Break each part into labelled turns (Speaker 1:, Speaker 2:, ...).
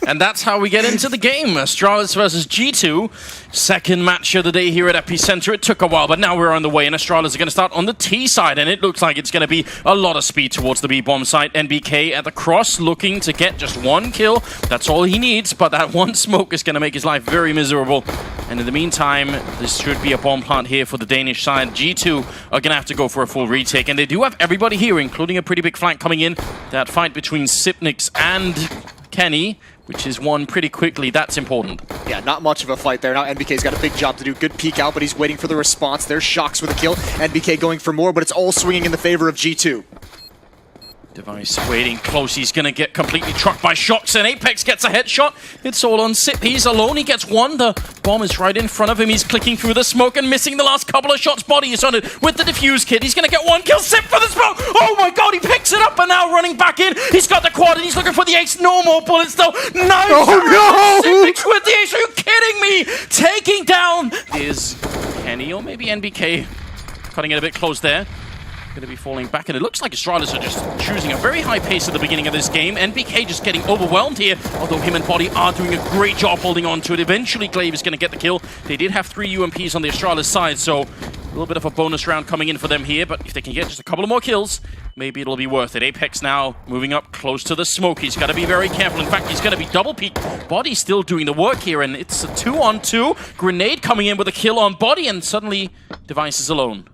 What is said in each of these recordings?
Speaker 1: And that's how we get into the game. Astralis versus G2. Second match of the day here at EPICENTER. It took a while, but now we're on the way, and Astralis are going to start on the T side, and it looks like it's going to be a lot of speed towards the B-bomb site. NBK at the cross, looking to get just one kill. That's all he needs, but that one smoke is going to make his life very miserable. And in the meantime, this should be a bomb plant here for the Danish side. G2 are going to have to go for a full retake, and they do have everybody here, including a pretty big flank coming in. That fight between Sipnix and Kenny, which is won pretty quickly. That's important.
Speaker 2: Yeah, not much of a fight there. Now NBK's got a big job to do. Good peek out, but he's waiting for the response. There's Shocks with a kill. NBK going for more, but it's all swinging in the favor of G2.
Speaker 1: Device waiting close. He's going to get completely trucked by Shocks, and Apex gets a headshot. It's all on Sip. He's alone. He gets one. The bomb is right in front of him. He's clicking through the smoke and missing the last couple of shots. Body is on it with the defuse kit. He's going to get one kill. Sip for the smoke. Oh my god, he picks it up and now running back in. He's got the quad and he's looking for the ace. No more bullets though. Nice.
Speaker 2: Oh no!
Speaker 1: Sipnix with the ace. Are you kidding me? Taking down is Kenny or maybe NBK. Cutting it a bit close there. Going to be falling back, and it looks like Astralis are just choosing a very high pace at the beginning of this game. NBK just getting overwhelmed here, although him and Body are doing a great job holding on to it. Eventually, Glaive is going to get the kill. They did have 3 UMPs on the Astralis side, so a little bit of a bonus round coming in for them here, but if they can get just a couple of more kills, maybe it'll be worth it. Apex now moving up close to the smoke. He's got to be very careful. In fact, he's going to be double peeked. Body still doing the work here, and it's a 2-on-2. Grenade coming in with a kill on Body, and suddenly Device is alone.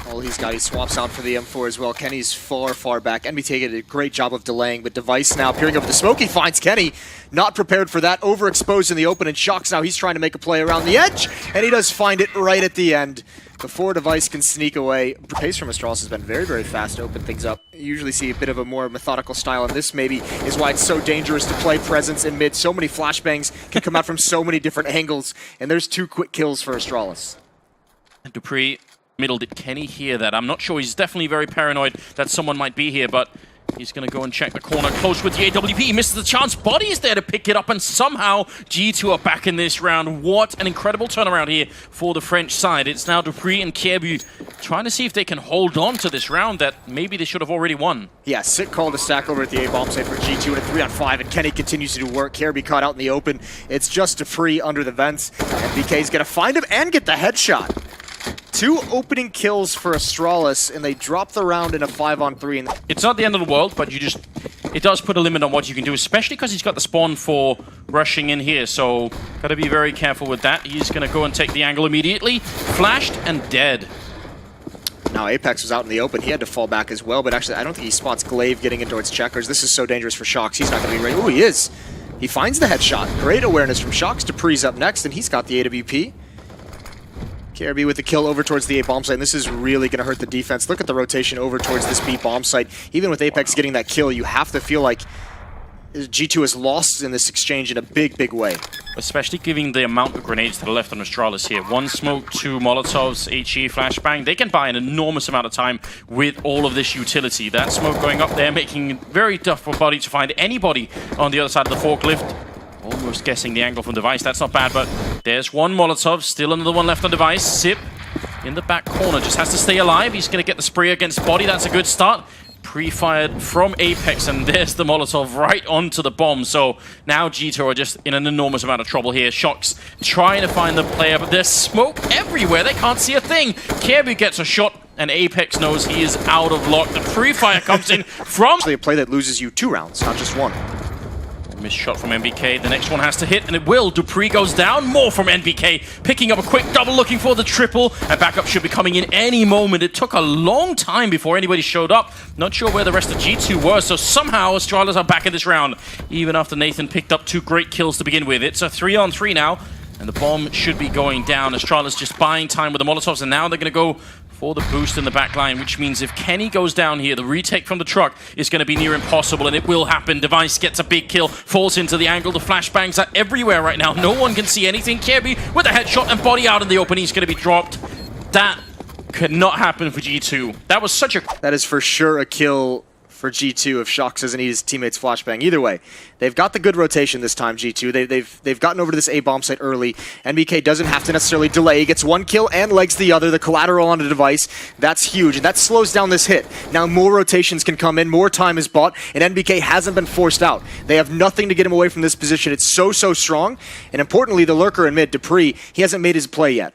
Speaker 2: All he's got, he swaps out for the M4 as well. Kenny's far, far back. NBK did a great job of delaying, but Device now peering over the smoke. He finds Kenny, not prepared for that, overexposed in the open, and Shocks now. He's trying to make a play around the edge, and he does find it right at the end before Device can sneak away. The pace from Astralis has been very, very fast to open things up. You usually see a bit of a more methodical style, and this maybe is why it's so dangerous to play presence in mid. So many flashbangs can come out from so many different angles, and there's 2 quick kills for Astralis.
Speaker 1: And Dupree middle. Did Kenny hear that? I'm not sure. He's definitely very paranoid that someone might be here, but he's going to go and check the corner close with the AWP. He misses the chance. Body is there to pick it up, and somehow G2 are back in this round. What an incredible turnaround here for the French side. It's now Dupree and Kierbu trying to see if they can hold on to this round that maybe they should have already won. Yeah,
Speaker 2: Sick called a stack over at the A-bomb site for G2 and a 3-on-5, and Kenny continues to do work. Kierbu caught out in the open. It's just Dupree under the vents, and BK's going to find him and get the headshot. 2 opening kills for Astralis, and they drop the round in a 5-on-3.
Speaker 1: It's not the end of the world, but it does put a limit on what you can do, especially because he's got the spawn for rushing in here, so got to be very careful with that. He's going to go and take the angle immediately. Flashed and dead.
Speaker 2: Now Apex was out in the open. He had to fall back as well, but actually I don't think he spots Glaive getting in towards checkers. This is so dangerous for Shocks. He's not going to be ready. Oh, he is. He finds the headshot. Great awareness from Shocks. Dupree's up next, and he's got the AWP. KRB with the kill over towards the A-bomb site, and this is really going to hurt the defense. Look at the rotation over towards this B-bomb site. Even with Apex getting that kill, you have to feel like G2 is lost in this exchange in a big, big way.
Speaker 1: Especially given the amount of grenades that are left on Astralis here. 1 smoke, 2 Molotovs, HE, flashbang. They can buy an enormous amount of time with all of this utility. That smoke going up there, making it very tough for Body to find anybody on the other side of the forklift. Almost guessing the angle from Device. That's not bad, but there's 1 Molotov. Still another one left on Device. Sip in the back corner. Just has to stay alive. He's going to get the spray against Body. That's a good start. Pre-fired from Apex, and there's the Molotov right onto the bomb. So now G2 are just in an enormous amount of trouble here. Shocks trying to find the player, but there's smoke everywhere. They can't see a thing. Kierbu gets a shot, and Apex knows he is out of luck. The pre-fire comes in from...
Speaker 2: Actually a play that loses you 2 rounds, not just 1.
Speaker 1: Missed shot from NBK. The next one has to hit, and it will. Dupree goes down. More from NBK. Picking up a quick double, looking for the triple. And backup should be coming in any moment. It took a long time before anybody showed up. Not sure where the rest of G2 were, so somehow Astralis are back in this round. Even after Nathan picked up 2 great kills to begin with. It's a 3-on-3 now, and the bomb should be going down. Astralis just buying time with the Molotovs, and now they're going to go for the boost in the back line, which means if Kenny goes down here, the retake from the truck is going to be near impossible, and it will happen. Device gets a big kill, falls into the angle. The flashbangs are everywhere right now. No one can see anything. Kierby with a headshot and Body out in the open. He's going to be dropped. That could not happen for G2. That was such a...
Speaker 2: That is for sure a kill for G2 if Shox doesn't need his teammates flashbang. Either way, they've got the good rotation this time, G2. They've gotten over to this A bomb site early. NBK doesn't have to necessarily delay. He gets one kill and legs the other. The collateral on the device, that's huge. And that slows down this hit. Now more rotations can come in, more time is bought, and NBK hasn't been forced out. They have nothing to get him away from this position. It's so strong. And importantly, the lurker in mid, Dupree, he hasn't made his play yet.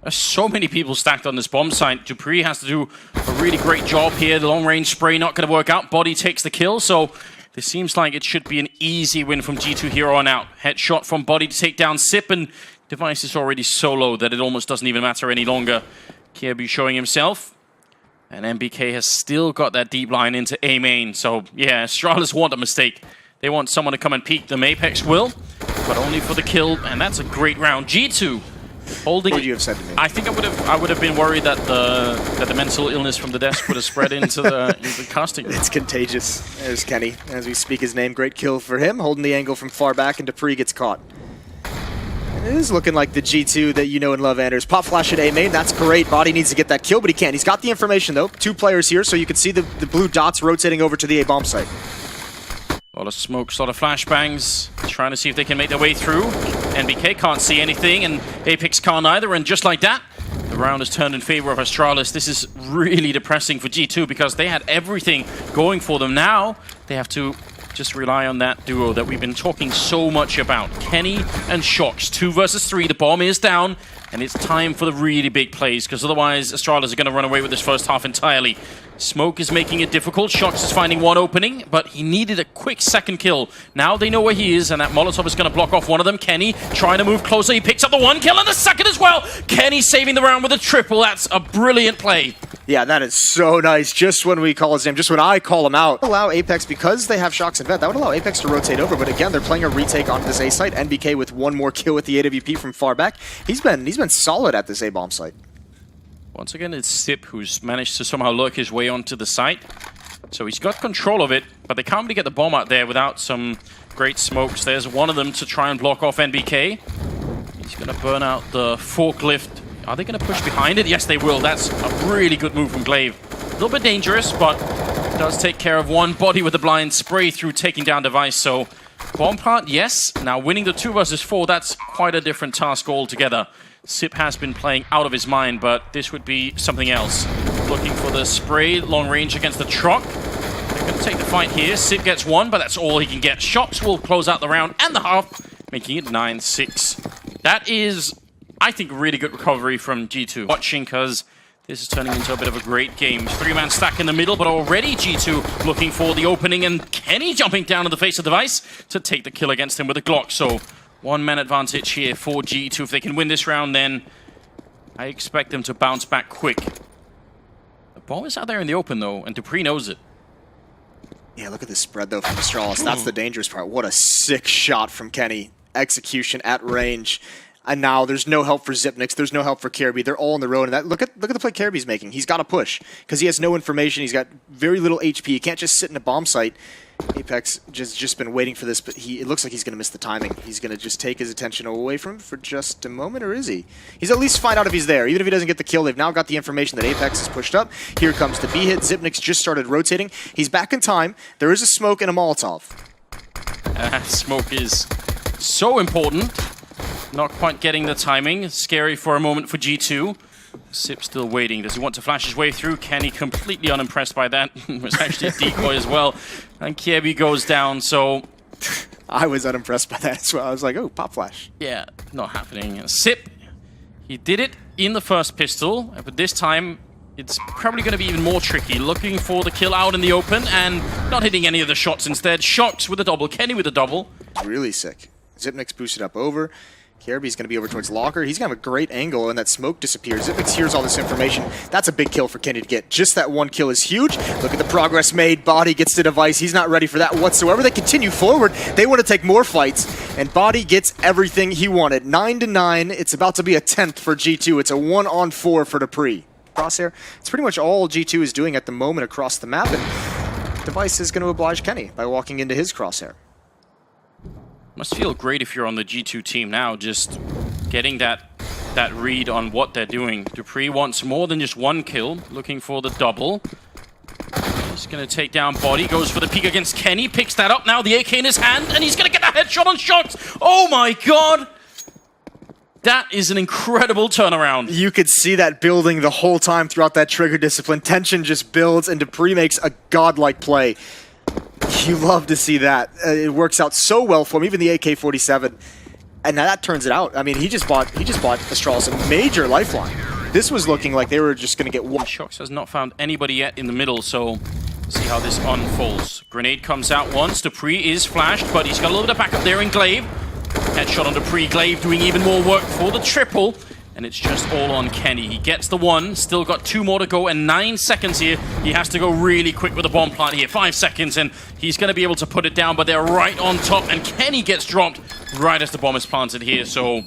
Speaker 1: There's so many people stacked on this bomb site. Dupree has to do a really great job here. The long-range spray not going to work out. Body takes the kill, so this seems like it should be an easy win from G2 here on out. Headshot from Body to take down Sip, and Device is already so low that it almost doesn't even matter any longer. Kirby showing himself, and MBK has still got that deep line into A main. So yeah, Astralis want a mistake. They want someone to come and peek them. Apex will, but only for the kill, and that's a great round. G2 holding.
Speaker 2: What would you have said to me?
Speaker 1: I think I would have been worried that the mental illness from the desk would have spread into the casting.
Speaker 2: It's contagious. There's Kenny as we speak his name. Great kill for him, holding the angle from far back, and Dupree gets caught. And it is looking like the G2 that you know and love, Anders. Pop flash at A main. That's great. Body needs to get that kill, but he can't. He's got the information though. 2 players here, so you can see the blue dots rotating over to the A bomb site.
Speaker 1: A lot of smokes, a lot of flashbangs, trying to see if they can make their way through. NBK can't see anything, and Apex can't either, and just like that, the round is turned in favor of Astralis. This is really depressing for G2 because they had everything going for them. Now, they have to just rely on that duo that we've been talking so much about. Kenny and Shox, 2 versus 3, the bomb is down, and it's time for the really big plays, because otherwise Astralis are going to run away with this first half entirely. Smoke is making it difficult. Shox is finding one opening, but he needed a quick second kill. Now they know where he is, and that Molotov is going to block off one of them. Kenny trying to move closer. He picks up the 1 kill and the second as well. Kenny saving the round with a triple. That's a brilliant play.
Speaker 2: Yeah, that is so nice. Just when we call his name, just when I call him out. Allow Apex, because they have Shox and Vet, that would allow Apex to rotate over, but again, they're playing a retake onto this A site. NBK with 1 more kill with the AWP from far back. He's been solid at this A bomb site.
Speaker 1: Once again, it's Sip who's managed to somehow lurk his way onto the site. So he's got control of it, but they can't really get the bomb out there without some great smokes. There's one of them to try and block off NBK. He's going to burn out the forklift. Are they going to push behind it? Yes, they will. That's a really good move from Glaive. A little bit dangerous, but does take care of one. Body with the blind spray through, taking down Device. So bomb plant, yes. Now winning the 2 versus 4, that's quite a different task altogether. Sip has been playing out of his mind, but this would be something else. Looking for the spray, long range against the truck. They're going to take the fight here. Sip gets 1, but that's all he can get. Shox will close out the round and the half, making it 9-6. That is, I think, a really good recovery from G2. Watching, because this is turning into a bit of a great game. 3-man stack in the middle, but already G2 looking for the opening, and Kenny jumping down in the face of Device to take the kill against him with a Glock. So 1-man advantage here for G2. If they can win this round, then I expect them to bounce back quick. The ball is out there in the open, though, and Dupree knows it.
Speaker 2: Yeah, look at this spread, though, from Astralis. That's the dangerous part. What a sick shot from Kenny. Execution at range. And now there's no help for Zipnix. There's no help for Kirby. They're all on the road. And that, look at the play Kirby's making. He's got to push because he has no information. He's got very little HP. He can't just sit in a bomb site. Apex just been waiting for this, but it looks like he's going to miss the timing. He's going to just take his attention away from him for just a moment, or is he? He's at least find out if he's there. Even if he doesn't get the kill, they've now got the information that Apex is pushed up. Here comes the B hit. Zipnix just started rotating. He's back in time. There is a smoke and a Molotov.
Speaker 1: Smoke is so important. Not quite getting the timing. Scary for a moment for G2. Sip still waiting. Does he want to flash his way through? Kenny completely unimpressed by that. It was actually a decoy as well. And Kirby goes down, so...
Speaker 2: I was unimpressed by that as well. I was like, oh, pop flash.
Speaker 1: Yeah, not happening. Sip, he did it in the first pistol, but this time it's probably going to be even more tricky. Looking for the kill out in the open and not hitting any of the shots instead. Shox with a double, Kenny with a double.
Speaker 2: It's really sick. Zipnix boosted up over. Kirby's going to be over towards Locker. He's going to have a great angle, and that smoke disappears. Zipnix hears all this information. That's a big kill for Kenny to get. Just that 1 kill is huge. Look at the progress made. Body gets the Device. He's not ready for that whatsoever. They continue forward. They want to take more fights, and Body gets everything he wanted. 9-9. It's about to be a 10th for G2. It's a 1-on-4 for Dupree. Crosshair. It's pretty much all G2 is doing at the moment across the map, and Device is going to oblige Kenny by walking into his crosshair.
Speaker 1: Must feel great if you're on the G2 team now, just getting that read on what they're doing. Dupree wants more than just 1 kill, looking for the double. He's going to take down Body, goes for the peek against Kenny, picks that up now, the AK in his hand, and he's going to get that headshot on Shox. Oh my god! That is an incredible turnaround.
Speaker 2: You could see that building the whole time throughout that trigger discipline. Tension just builds, and dupreeh makes a godlike play. You love to see that. It works out so well for him, even the AK-47. And now that turns it out. I mean, he just bought Astralis a major lifeline. This was looking like they were just going to get one.
Speaker 1: Shox has not found anybody yet in the middle, so let's see how this unfolds. Grenade comes out once. dupreeh is flashed, but he's got a little bit of backup there in Glaive. Headshot on dupreeh. Glaive doing even more work for the triple. And it's just all on Kenny. He gets the one, still got 2 more to go, and 9 seconds here. He has to go really quick with the bomb plant here. 5 seconds, and he's going to be able to put it down, but they're right on top, and Kenny gets dropped right as the bomb is planted here. So,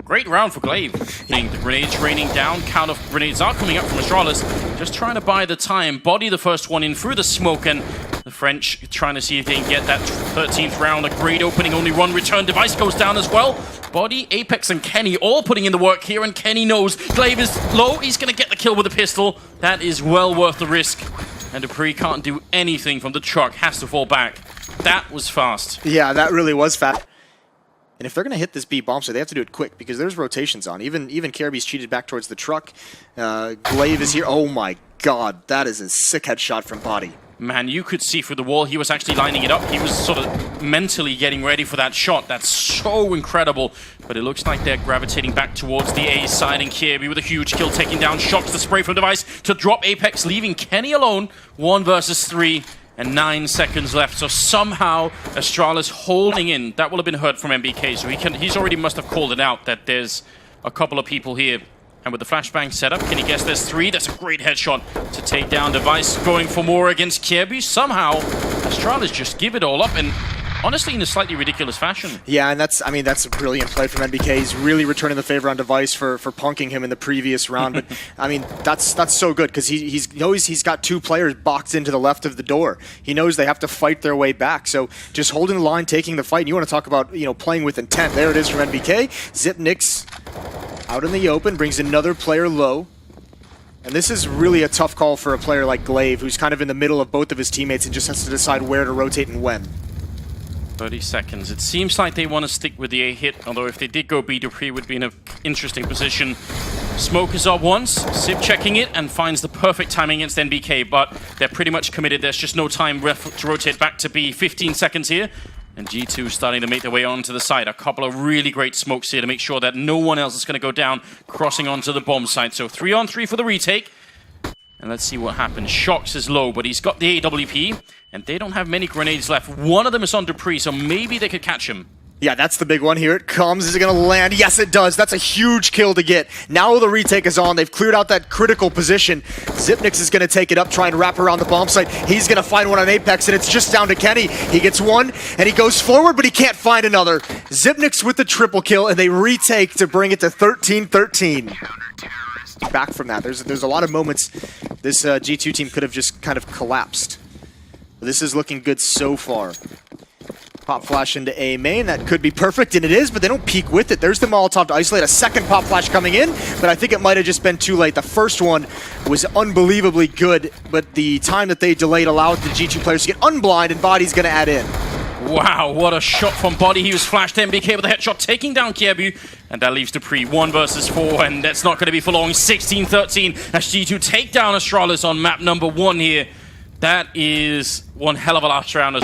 Speaker 1: great round for Glaive. The grenades raining down. Count of grenades are coming up from Astralis. Just trying to buy the time. Body the first one in through the smoke, and the French trying to see if they can get that 13th round. A great opening, only one return. Device goes down as well. Body, Apex, and Kenny all putting in the work here, and Kenny knows Glaive is low. He's going to get the kill with a pistol. That is well worth the risk. And dupreeh can't do anything from the truck. Has to fall back. That was fast.
Speaker 2: Yeah, that really was fast. And if they're going to hit this B bomb site, they have to do it quick because there's rotations on. Even Caribbe's cheated back towards the truck. Glaive is here. Oh my god, that is a sick headshot from Body.
Speaker 1: Man, you could see through the wall, he was actually lining it up. He was sort of mentally getting ready for that shot. That's so incredible. But it looks like they're gravitating back towards the A side, and Kirby with a huge kill, taking down Shox. The spray from Device to drop Apex, leaving Kenny alone. 1 versus 3, and 9 seconds left. So somehow, Astralis holding in. That will have been heard from MBK, so he's already must have called it out that there's a couple of people here. And with the flashbang setup, can he guess there's 3? That's a great headshot to take down Device. Going for more against Kirby. Somehow, Astralis just give it all up, and honestly in a slightly ridiculous fashion.
Speaker 2: Yeah, and that's a brilliant play from MBK. He's really returning the favor on Device for punking him in the previous round. But I mean, that's so good because he knows he's got 2 players boxed into the left of the door. He knows they have to fight their way back. So just holding the line, taking the fight. And you want to talk about playing with intent? There it is from MBK. Zipnix out in the open, brings another player low. And this is really a tough call for a player like Glaive, who's kind of in the middle of both of his teammates and just has to decide where to rotate and when.
Speaker 1: 30 seconds. It seems like they want to stick with the A hit, although if they did go B, dupreeh would be in an interesting position. Smoke is up once, Zip checking it, and finds the perfect timing against NBK, but they're pretty much committed. There's just no time to rotate back to B. 15 seconds here. And G2 starting to make their way onto the side. A couple of really great smokes here to make sure that no one else is going to go down, crossing onto the bomb site. So 3-on-3 for the retake. And let's see what happens. Shox is low, but he's got the AWP, and they don't have many grenades left. One of them is on dupreeh, so maybe they could catch him.
Speaker 2: Yeah, that's the big one. Here it comes. Is it going to land? Yes, it does. That's a huge kill to get. Now the retake is on. They've cleared out that critical position. Zipnix is going to take it up, try and wrap around the bomb site. He's going to find one on Apex, and it's just down to Kenny. He gets one, and he goes forward, but he can't find another. Zipnix with the triple kill, and they retake to bring it to 13-13. Back from that. There's a lot of moments this G2 team could have just kind of collapsed. This is looking good so far. Pop flash into A main, that could be perfect, and it is, but they don't peek with it. There's the Molotov to isolate. A second pop flash coming in, but I think it might have just been too late. The first one was unbelievably good, but the time that they delayed allowed the G2 players to get unblind, and Body's going to add in.
Speaker 1: Wow, what a shot from Body. He was flashed MBK with a headshot, taking down Kiebu, and that leaves dupreeh 1 versus 4, and that's not going to be for long. 16-13 as G2 take down Astralis on map number 1 here. That is one hell of a last round.